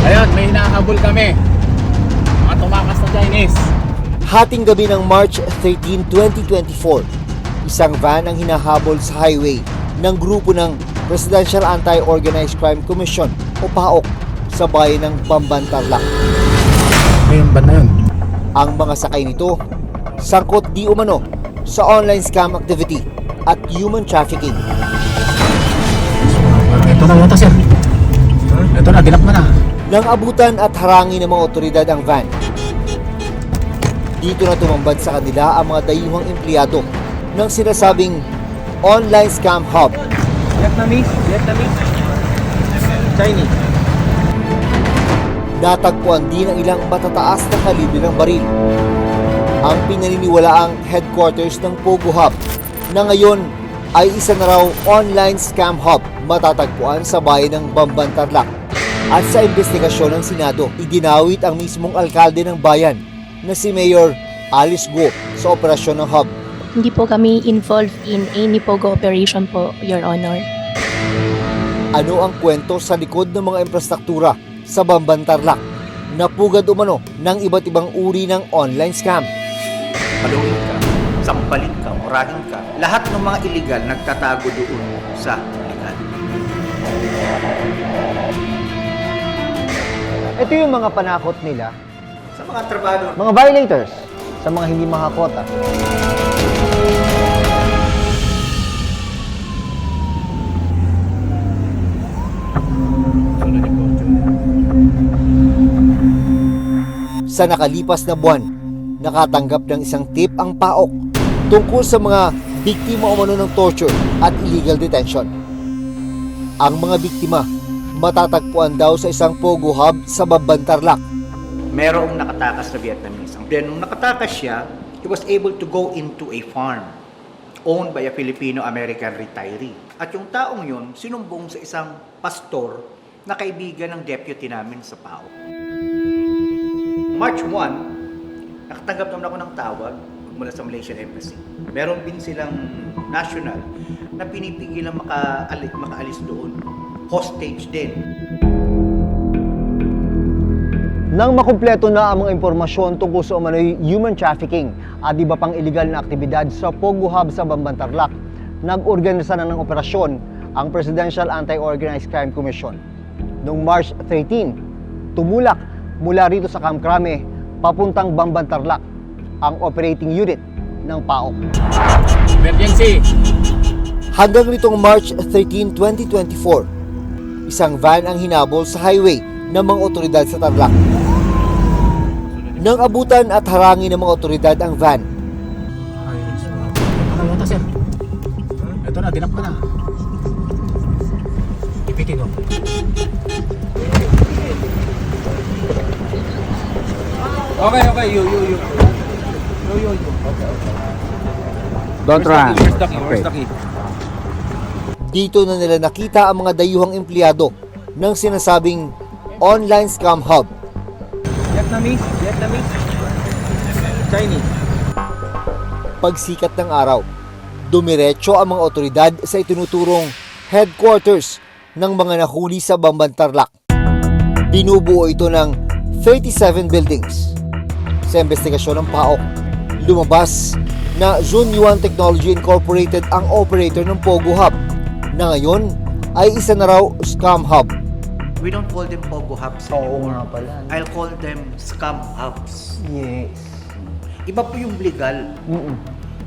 Ayun, may hinahabol kami. Mga tumakas na Chinese. Hating gabi ng March 13, 2024, isang van ang hinahabol sa highway ng grupo ng Presidential Anti-Organized Crime Commission o PAOK sa bayan ng Bamban, Tarlac. Ayun ba na yun? Ang mga sakay nito, sangkot di umano sa online scam activity at human trafficking. Ito na yata, sir. Ito na, dinakma na. Nang abutan at harangin ng mga otoridad ang van, dito na tumambad sa kanila ang mga dayuhang empleyado ng sinasabing online scam hub. Vietnamese, Chinese. Natagpuan din ang ilang matataas na kalibre ng baril. Ang pinaniniwalaang headquarters ng Pogo Hub na ngayon ay isa na raw online scam hub matatagpuan sa bayan ng Bamban, Tarlac. At sa investigasyon ng Senado, iginawit ang mismong alkalde ng bayan na si Mayor Alice Go sa operasyon ng hub. Hindi po kami involved in any POGO operation po, Your Honor. Ano ang kwento sa likod ng mga infrastruktura sa Bamban, Tarlac na pugad umano ng iba't ibang uri ng online scam? Paluin ka, sampalin ka, murahin ka. Lahat ng mga illegal nagtatago doon sa legal. Ito yung mga panakot nila, Sa mga trabaho, mga violators, sa mga hindi makakota. Sa nakalipas na buwan, nakatanggap ng isang tip ang PAOK tungkol sa mga biktima umano ng torture at illegal detention. Ang mga biktima matatagpuan daw sa isang Pogo Hub sa Bamban, Tarlac. merong nakatakas na Vietnamese. Then, nung nakatakas siya, he was able to go into a farm owned by a Filipino-American retiree. At yung taong yun, sinumbong sa isang pastor na kaibigan ng deputy namin sa PAO. March 1, nakatanggap naman ako ng tawag mula sa Malaysian Embassy. Meron din silang national na pinipigilan makaalis doon. Hostage din. Nang makumpleto na ang mga impormasyon tungkol sa umano'y human trafficking at iba pang iligal na aktibidad sa Pogo Hub sa Bamban, Tarlac, nag-organisa na ng operasyon ang Presidential Anti-Organized Crime Commission. Noong March 13, tumulak mula rito sa Camp Crame papuntang Bamban, Tarlac ang operating unit ng PAOK. Emergency! Hanggang nitong March 13, 2024, isang van ang hinabol sa highway ng mga otoridad sa Tarlac. Nang abutan at harangin ng mga otoridad ang van, Ito na yata, sir. Ito na, dinakma na. Ipitin ko. Okay, you. Don't run. Where's the key? dito na nila nakita ang mga dayuhang empleyado ng sinasabing online scam hub. Vietnamese, Chinese. Pagsikat ng araw, dumiretso ang mga otoridad sa itinuturong headquarters ng mga nahuli sa Bamban, Tarlac. Binubuo ito ng 37 buildings. Sa investigasyon ng PAOK, lumabas na Zone Yuan Technology Incorporated ang operator ng Pogo Hub na ngayon ay isa na raw scam hub. We don't call them Pogo Hubs anymore. I'll call them scam hubs. Yes. Iba po yung legal.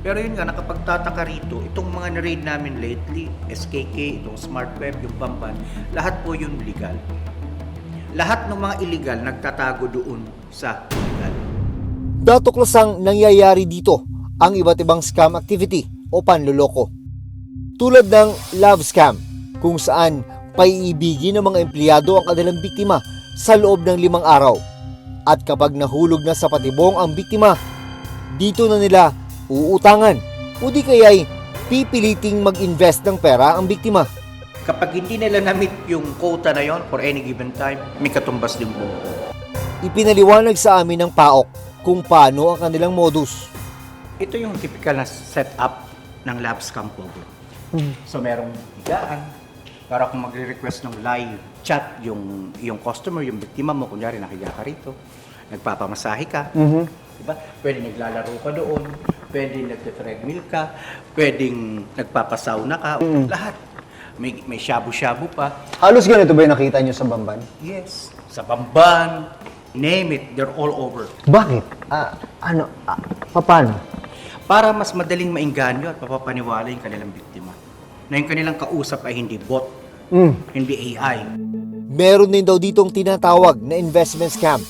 Pero yun nga, nakapagtataka rito, itong mga na-raid namin lately, SKK, itong Smart Web, yung Bamban, lahat po yun legal. Lahat ng mga illegal nagtatago doon sa legal. Datuklasang nangyayari dito ang iba't ibang scam activity o panloloko. Tulad ng love scam, kung saan paiibigin ng mga empleyado ang kanilang biktima sa loob ng 5 araw. At kapag nahulog na sa patibong ang biktima, dito na nila uutangan o di kaya'y pipiliting mag-invest ng pera ang biktima. Kapag hindi nila na-meet yung quota na yon for any given time, may katumbas din po. Ipinaliwanag sa amin ng PAOK kung paano ang kanilang modus. Ito yung typical na setup ng lab scam po. So merong higaan, Para kung magre-request ng live chat yung customer, yung biktima mo, kunyari nakiga ka rito, nagpapamasahe ka, diba? Pwede naglalaro ka doon, pwede nagte-treadmill ka, pwedeng nagpapasauna ka, lahat. May shabu-shabu pa. Halos ganito ba yung nakita nyo sa Bamban? Yes. Sa Bamban, name it, they're all over. Bakit? Paano? Para mas madaling maingganyo at papapaniwala yung kanilang biktima. Na yung kanilang kausap ay hindi bot, hindi AI. Meron din daw ditong tinatawag na investment scam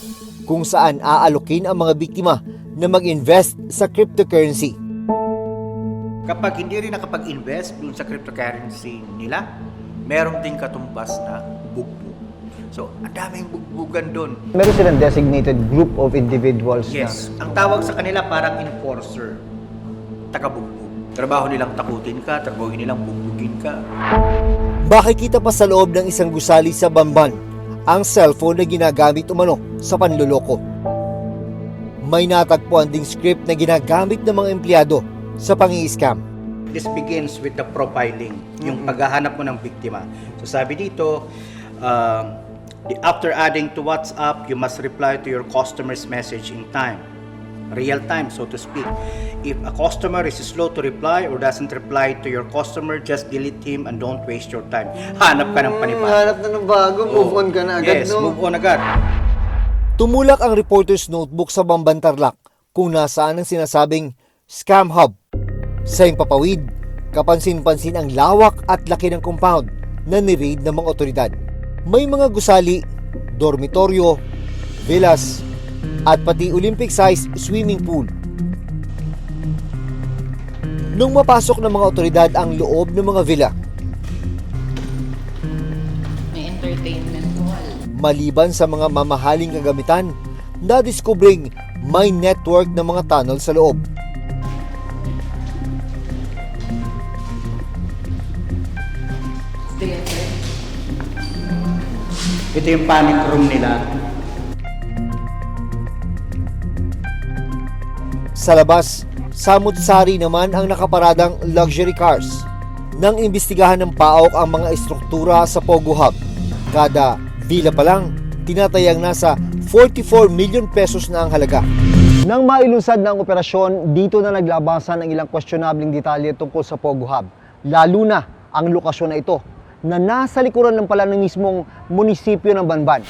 kung saan aalokin ang mga biktima na mag-invest sa cryptocurrency. Kapag hindi rin nakapag-invest dun sa cryptocurrency nila, meron din katumbas na bugbog. So, ang daming bugbugan dun. Meron silang designated group of individuals Yes, ang tawag sa kanila parang enforcer, taga-bugbog. Trabaho nilang takutin ka, trabaho nilang bugbugin ka. Makikita pa sa loob ng isang gusali sa Bamban ang cellphone na ginagamit umano sa panluloko. May natagpuan ding script na ginagamit ng mga empleyado sa pangi-scam. This begins with the profiling, yung paghahanap mo ng biktima. So sabi dito, after adding to WhatsApp, you must reply to your customer's message in time. Real time, so to speak. If a customer is slow to reply or doesn't reply to your customer, just delete him and don't waste your time. Hanap ka ng panibago. Hanap na ng bago, move on ka na agad, Yes, move on agad. Tumulak ang reporter's notebook sa Bamban Tarlac kung nasaan ang sinasabing scam hub. Sa Himpapawid, kapansin-pansin ang lawak at laki ng compound na ni-raid ng mga otoridad. May mga gusali, dormitoryo, villas, at pati Olympic-sized swimming pool. Nung mapasok ng mga otoridad ang loob ng mga villa, May entertainment wall. maliban sa mga mamahaling kagamitan, nadiskubring may network ng mga tunnel sa loob. Ito yung panic room nila. Sa labas, samut-sari naman ang nakaparadang luxury cars. Nang imbestigahan ng PAOK ang mga estruktura sa Pogo Hub, kada villa pa lang, tinatayang nasa 44 million pesos na ang halaga. Nang mailunsad ng operasyon, dito na naglabasan ang ilang questionabling detalye tungkol sa Pogo Hub. Lalo na ang lokasyon na ito, na nasa likuran ng pala ng mismong munisipyo ng Banban.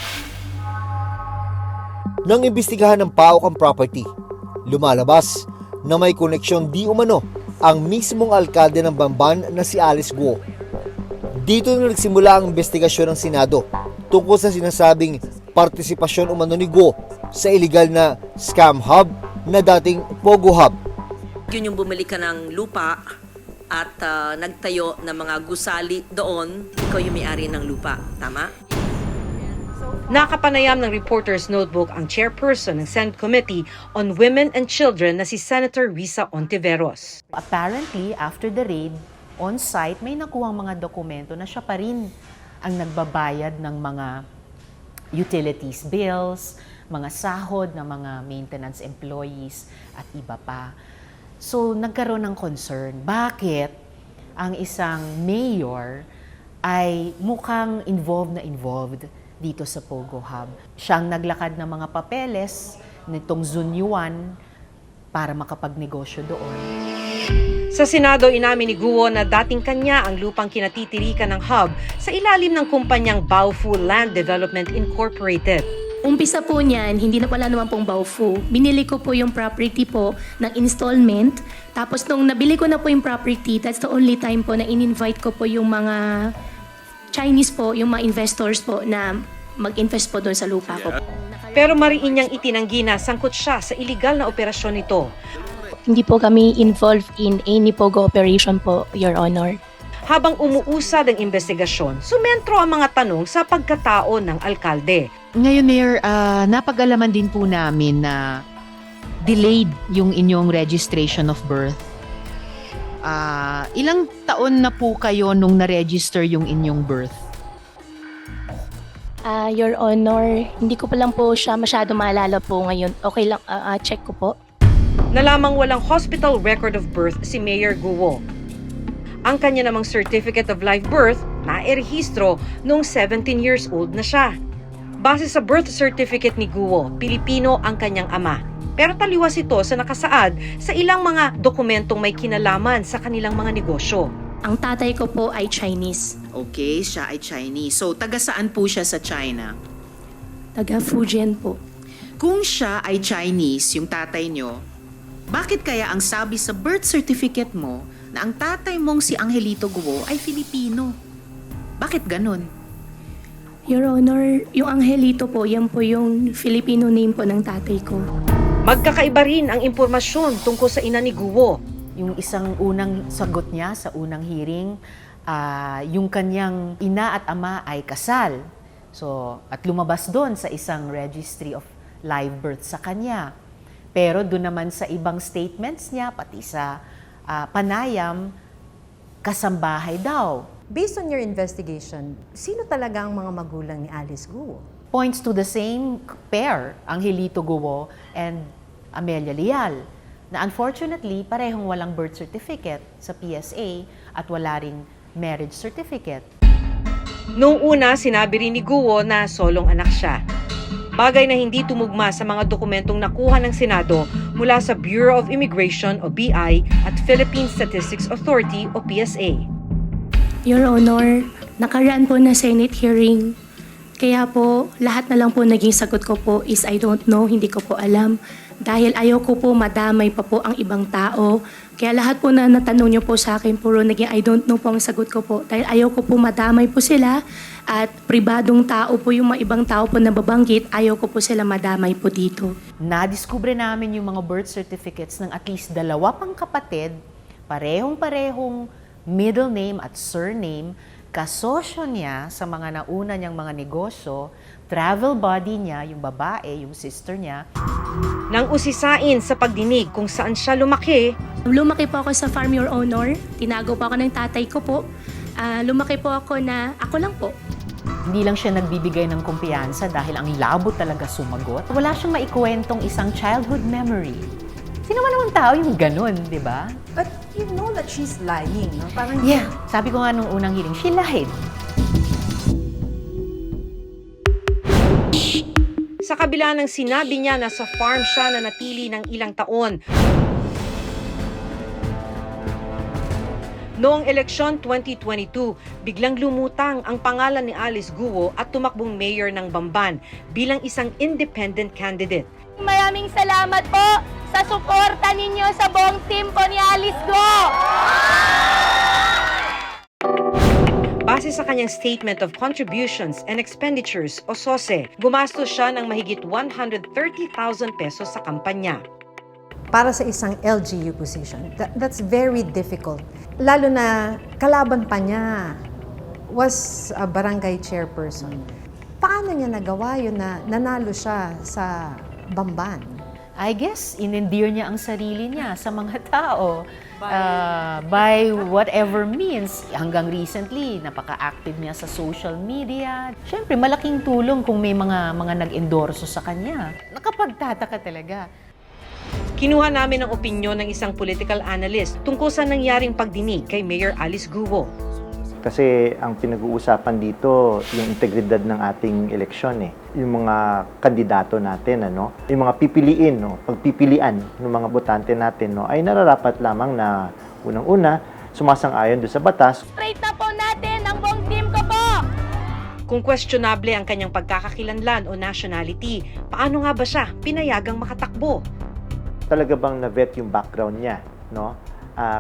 Nang imbestigahan ng PAOK ang property, lumalabas na may koneksyon di umano ang mismong alkalde ng Bamban na si Alice Guo. Dito na nagsimula ang investigasyon ng Senado tungkol sa sinasabing partisipasyon umano ni Guo sa illegal na scam hub na dating Pogo Hub. Yun yung bumili ka ng lupa at nagtayo ng mga gusali doon, ikaw yung may-ari ng lupa. Tama? Nakapanayam ng Reporter's Notebook ang chairperson ng Senate Committee on Women and Children na si Senator Risa Ontiveros. Apparently, after the raid, on-site, may nakuhang mga dokumento na siya pa rin ang nagbabayad ng mga utilities bills, mga sahod ng mga maintenance employees, at iba pa. So, nagkaroon ng concern. Bakit ang isang mayor ay mukhang involved dito sa Pogo Hub? Siyang naglakad ng mga papeles nitong Zunyuan para makapagnegosyo doon. Sa Senado, inamin ni Guo na dating kanya ang lupang kinatitirikan ng hub sa ilalim ng kumpanyang Baofu Land Development Incorporated. Umpisa po niyan, hindi na pala naman pong Baofu. Binili ko po yung property po ng installment. Tapos nung nabili ko na po yung property, that's the only time po na in-invite ko po yung mga Chinese po, yung mga investors po na mag-invest po doon sa lupa ko. Pero mariin niyang itinanggi na sangkot siya sa iligal na operasyon nito. Hindi po kami involved in any Pogo operation po, Your Honor. Habang umuusad ang investigasyon, sumentro ang mga tanong sa pagkatao ng alkalde. Ngayon, Mayor, napag-alaman din po namin na delayed yung inyong registration of birth. Ilang taon na po kayo nung na-register yung inyong birth? Your Honor, hindi ko pa lang po siya masyado maalala po ngayon. Okay lang, check ko po. Nalamang walang hospital record of birth si Mayor Guo. Ang kanya namang Certificate of Live Birth nairehistro noong 17 years old na siya. Base sa birth certificate ni Guo, Pilipino ang kanyang ama. Pero taliwas ito sa nakasaad sa ilang mga dokumentong may kinalaman sa kanilang mga negosyo. Ang tatay ko po ay Chinese, Okay, siya ay Chinese. So, taga saan po siya sa China? taga Fujian po. Kung siya ay Chinese, yung tatay nyo, bakit kaya ang sabi sa birth certificate mo na ang tatay mong si Angelito Guo ay Filipino? Bakit ganun? Your Honor, yung Angelito po, yan po yung Filipino name po ng tatay ko. Magkakaiba rin ang impormasyon tungkol sa ina ni Guo. Yung isang unang sagot niya sa unang hearing, yung kanyang ina at ama ay kasal. So, at lumabas doon sa isang registry of live birth sa kanya. Pero doon naman sa ibang statements niya, pati sa panayam, kasambahay daw. Based on your investigation, sino talaga ang mga magulang ni Alice Guo? Points to the same pair, Angelito Guo and Amelia Leal, na unfortunately, parehong walang birth certificate sa PSA at wala ring marriage certificate. Noong una, sinabi rin ni Guo na solong anak siya. Bagay na hindi tumugma sa mga dokumentong nakuha ng Senado mula sa Bureau of Immigration o BI at Philippine Statistics Authority o PSA. Your Honor, nakaraan po na Senate hearing. Kaya po, lahat na lang po naging sagot ko po is I don't know, hindi ko po alam. Dahil ayaw ko po madamay pa po ang ibang tao. Kaya lahat po na natanong niyo po sa akin, puro naging I don't know po ang sagot ko po. Dahil ayaw ko po madamay po sila at pribadong tao po yung mga ibang tao po na babanggit, ayaw ko po sila madamay po dito. Nadiskubre namin yung mga birth certificates ng at least 2 pang kapatid, parehong-parehong middle name at surname, kasosyo niya sa mga nauna niyang mga negosyo, travel buddy niya, yung babae, yung sister niya. Nang usisain sa pagdinig kung saan siya lumaki, Lumaki po ako sa farm, Your Honor. Tinago po ako ng tatay ko po. Lumaki po ako na ako lang po. Hindi lang siya nagbibigay ng kumpiyansa dahil ang labo talaga sumagot. Wala siyang maikwentong isang childhood memory. Sino man namang tao yung ganun, di ba? But you know that she's lying, no? Parang Yeah, sabi ko nga nung unang hearing, she lied. sa kabila ng sinabi niya na sa farm siya na natili ng ilang taon. Noong eleksyon 2022, biglang lumutang ang pangalan ni Alice Guo at tumakbong mayor ng Bamban bilang isang independent candidate. Maraming salamat po sa suporta ninyo sa buong team po ni Alice Guo. Base sa kanyang Statement of Contributions and Expenditures o SOSE, gumastos siya ng mahigit 130,000 pesos sa kampanya. para sa isang LGU position, that's very difficult. Lalo na kalaban pa niya was a barangay chairperson. Paano niya nagawa yun na nanalo siya sa Bamban? I guess, in-endear niya ang sarili niya sa mga tao by whatever means. Hanggang recently, napaka-active niya sa social media. Siyempre, malaking tulong kung may mga nag-endorso sa kanya. Nakapagtataka talaga. Kinuha namin ang opinyon ng isang political analyst tungkol sa nangyaring pagdinig kay Mayor Alice Guo. Kasi ang pinag-uusapan dito, yung integridad ng ating eleksyon yung mga kandidato natin, yung mga pipiliin, pagpipilian ng mga botante natin, ay nararapat lamang na unang-una, sumasang-ayon doon sa batas. Straight na po natin ang buong team ko po! Kung questionable ang kanyang pagkakakilanlan o nationality, paano nga ba siya pinayagang makatakbo? Talaga bang na-vet yung background niya,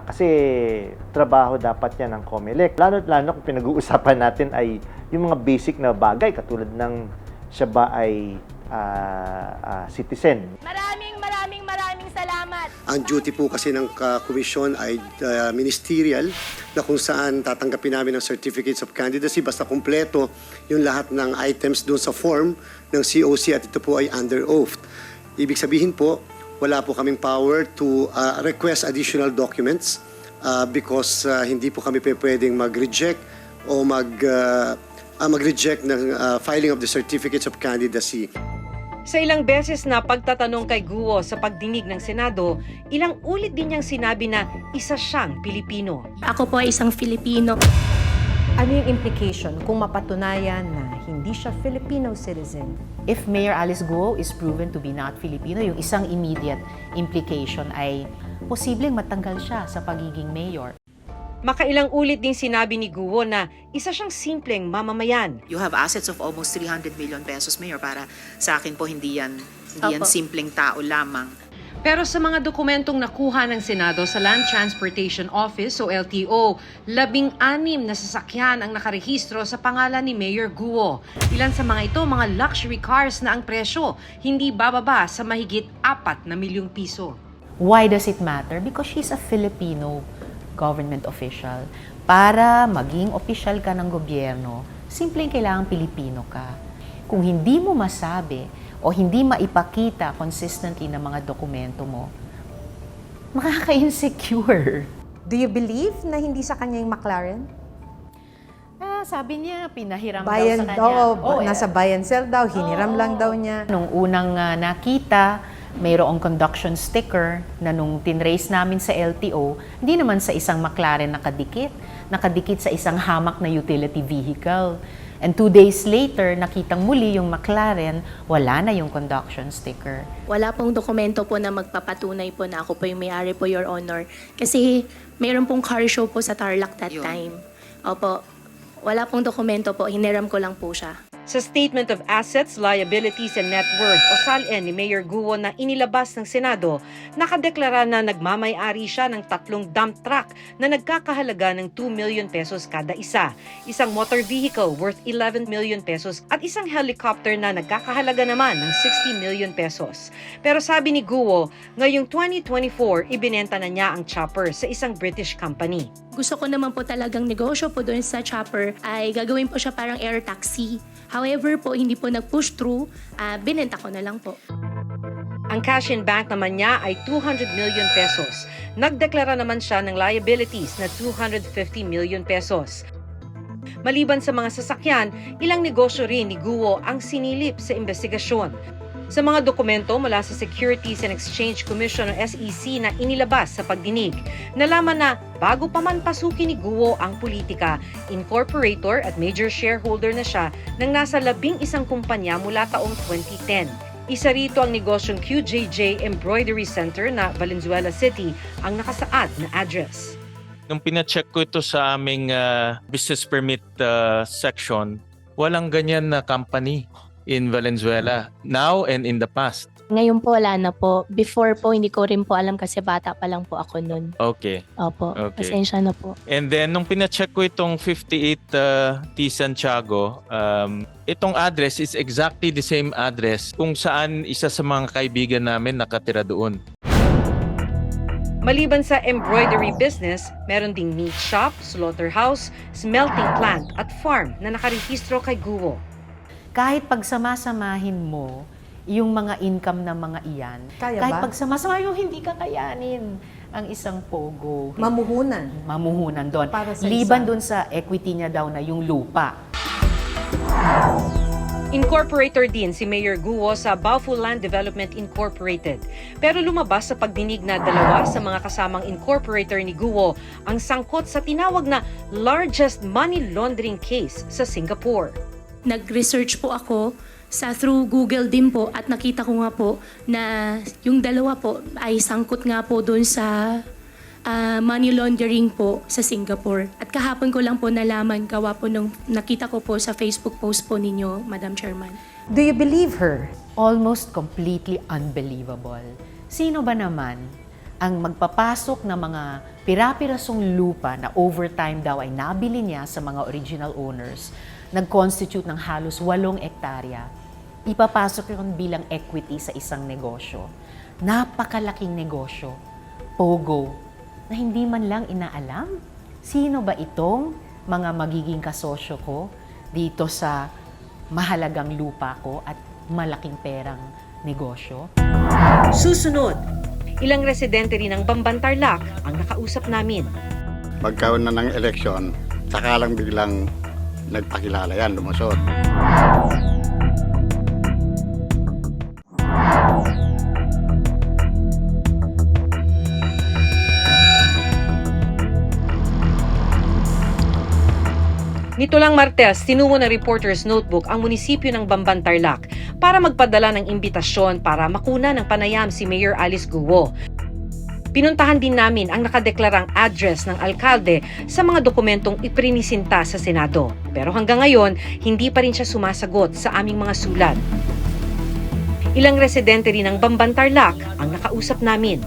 kasi trabaho dapat yan ng COMELEC. Lalo kung pinag-uusapan natin ay yung mga basic na bagay katulad ng siya ba ay citizen. Maraming salamat. Ang duty po kasi ng komisyon ay ministerial na kung saan tatanggapin namin ang certificates of candidacy basta kumpleto yung lahat ng items doon sa form ng COC at ito po ay under oath. Ibig sabihin po, wala po kaming power to request additional documents because hindi po kami pwedeng mag-reject o mag-reject ng filing of the certificates of candidacy. Sa ilang beses na pagtatanong kay Guo sa pagdinig ng Senado, ilang ulit din niyang sinabi na isa siyang Pilipino. Ako po ay isang Filipino. Ano yung implication kung mapatunayan na hindi siya Filipino citizen? If Mayor Alice Guo is proven to be not Filipino, yung isang immediate implication ay posibleng matanggal siya sa pagiging mayor. Makailang ulit din sinabi ni Guo na isa siyang simpleng mamamayan. You have assets of almost 300 million pesos, Mayor. Para sa akin po, hindi yan Opo. simpleng tao lamang. Pero sa mga dokumentong nakuha ng Senado sa Land Transportation Office o LTO, 16 na sasakyan ang nakarehistro sa pangalan ni Mayor Guo. Ilan sa mga ito, mga luxury cars na ang presyo hindi bababa sa mahigit 4 na milyong piso. Why does it matter? Because she's a Filipino government official. Para maging opisyal ka ng gobyerno, simpleng kailangang Pilipino ka. Kung hindi mo masabi o hindi maipakita consistently ng mga dokumento mo, makaka-insecure. Do you believe na hindi sa kanya yung McLaren? Sabi niya, pinahiram Bayan, daw sa kanya. nasa buy and sell daw, hiniram lang daw niya. Nung unang nakita, mayroong conduction sticker na nung tinrace namin sa LTO, hindi naman sa isang McLaren nakadikit sa isang hamak na utility vehicle. And 2 days later, nakitang muli yung McLaren, wala na yung conduction sticker. Wala pong dokumento po na magpapatunay po na ako po yung may-ari po, Your Honor. Kasi mayroon pong car show po sa Tarlac that time. Opo, wala pong dokumento po, hiniram ko lang po siya. Sa Statement of Assets, Liabilities and Net Worth o SALN ni Mayor Guo na inilabas ng Senado, nakadeklara na nagmamay-ari siya ng 3 dump truck na nagkakahalaga ng 2 million pesos kada isa, isang motor vehicle worth 11 million pesos at isang helicopter na nagkakahalaga naman ng 60 million pesos. Pero sabi ni Guo, ngayong 2024, ibinenta na niya ang chopper sa isang British company. Gusto ko naman po talagang negosyo po doon sa chopper ay gagawin po siya parang air taxi. However po, hindi po nag-push through, binenta ko na lang po. Ang cash in bank naman niya ay 200 million pesos. Nagdeklara naman siya ng liabilities na 250 million pesos. Maliban sa mga sasakyan, ilang negosyo rin ni Guo ang sinilip sa investigasyon. Sa mga dokumento mula sa Securities and Exchange Commission o SEC na inilabas sa pagdinig, nalaman na bago pa man pasukin ni Guo ang politika, incorporator at major shareholder na siya ng nasa 11 kumpanya mula taong 2010. Isa rito ang negosyong QJJ Embroidery Center na Valenzuela City ang nakasaad na address. Nung pina-check ko ito sa aming business permit section, walang ganyan na company in Valenzuela now and in the past. Ngayon po wala na po. Before po, hindi ko rin po alam kasi bata pa lang po ako nun. Okay. Opo, Okay. pasensya na po. And then, nung pina-check ko itong 58 T. Santiago, itong address is exactly the same address kung saan isa sa mga kaibigan namin nakatira doon. Maliban sa embroidery business, meron ding meat shop, slaughterhouse, smelting plant at farm na nakarehistro kay Guo. Kahit pagsamasamahin mo yung mga income ng mga iyan, Kaya kahit ba? pagsamasama yung hindi kakayanin ang isang pogo. Mamuhunan doon. Para sa Liban isa. doon sa equity niya daw na yung lupa. Incorporator din si Mayor Guo sa Baofu Land Development Incorporated. Pero lumabas sa pagdinig na 2 sa mga kasamang incorporator ni Guo ang sangkot sa tinawag na largest money laundering case sa Singapore. Nag-research po ako through Google din po at nakita ko nga po na yung 2 po ay sangkot nga po doon sa money laundering po sa Singapore. At kahapon ko lang po nalaman, gawa po nung nakita ko po sa Facebook post po ninyo, Madam Chairman. Do you believe her? Almost completely unbelievable. Sino ba naman ang magpapasok ng mga pira-pirasong lupa na overtime daw ay nabili niya sa mga original owners, nag-constitute ng halos 8 hektarya, ipapasok yun bilang equity sa isang negosyo. Napakalaking negosyo, pogo, na hindi man lang inaalam. Sino ba itong mga magiging kasosyo ko dito sa mahalagang lupa ko at malaking perang negosyo? Susunod, ilang residente rin ng Bamban Tarlac ang nakausap namin. Pagkaroon na ng eleksyon, saka lang biglang nagpakilala yan, lumusot. Nito lang Martes, tinungo ng Reporter's Notebook ang munisipyo ng Bamban Tarlac para magpadala ng imbitasyon para makuna ng panayam si Mayor Alice Guo. Pinuntahan din namin ang nakadeklarang address ng alkalde sa mga dokumentong iprinisinta sa Senado. Pero hanggang ngayon, hindi pa rin siya sumasagot sa aming mga sulat. Ilang residente rin ng Bamban Tarlac ang nakausap namin.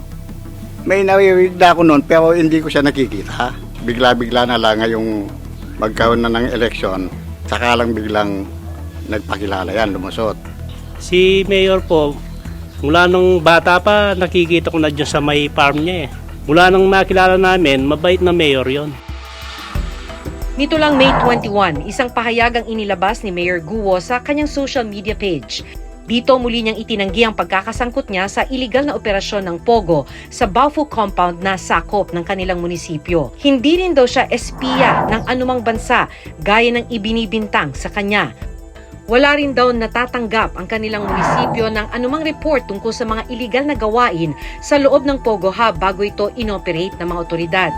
May nawiwigda ako noon pero hindi ko siya nakikita. Bigla-bigla na lang ngayong magkaroon na ng eleksyon, saka lang biglang nagpakilala yan, lumusot. Si Mayor po, mula nung bata pa, nakikita ko na dyan sa may farm niya eh. Mula nung makilala namin, mabait na mayor yon. Nito lang May 21, isang pahayagang inilabas ni Mayor Guo sa kanyang social media page. Dito muli niyang itinanggi ang pagkakasangkot niya sa iligal na operasyon ng Pogo sa Baofu compound na sakop ng kanilang munisipyo. Hindi rin daw siya espiya ng anumang bansa gaya ng ibinibintang sa kanya. Wala rin daw natatanggap ang kanilang munisipyo ng anumang report tungkol sa mga iligal na gawain sa loob ng Pogo Hub bago ito inoperate ng mga otoridad.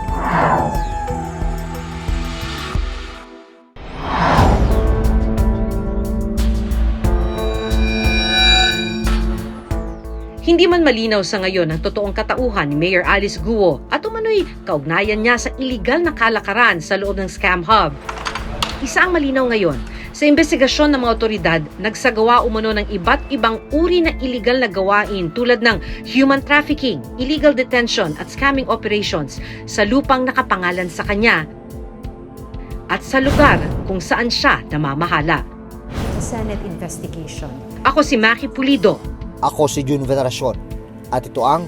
Hindi man malinaw sa ngayon ang totoong katauhan ni Mayor Alice Guo at umano'y kaugnayan niya sa iligal na kalakaran sa loob ng scam hub. Isa ang malinaw ngayon, sa investigasyon ng mga otoridad, nagsagawa umano ng iba't ibang uri na iligal na gawain tulad ng human trafficking, illegal detention at scamming operations sa lupang nakapangalan sa kanya at sa lugar kung saan siya namamahala. Senate investigation. Ako si Maki Pulido. Ako si Jun Veneracion at ito ang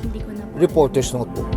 Reporter's Notebook.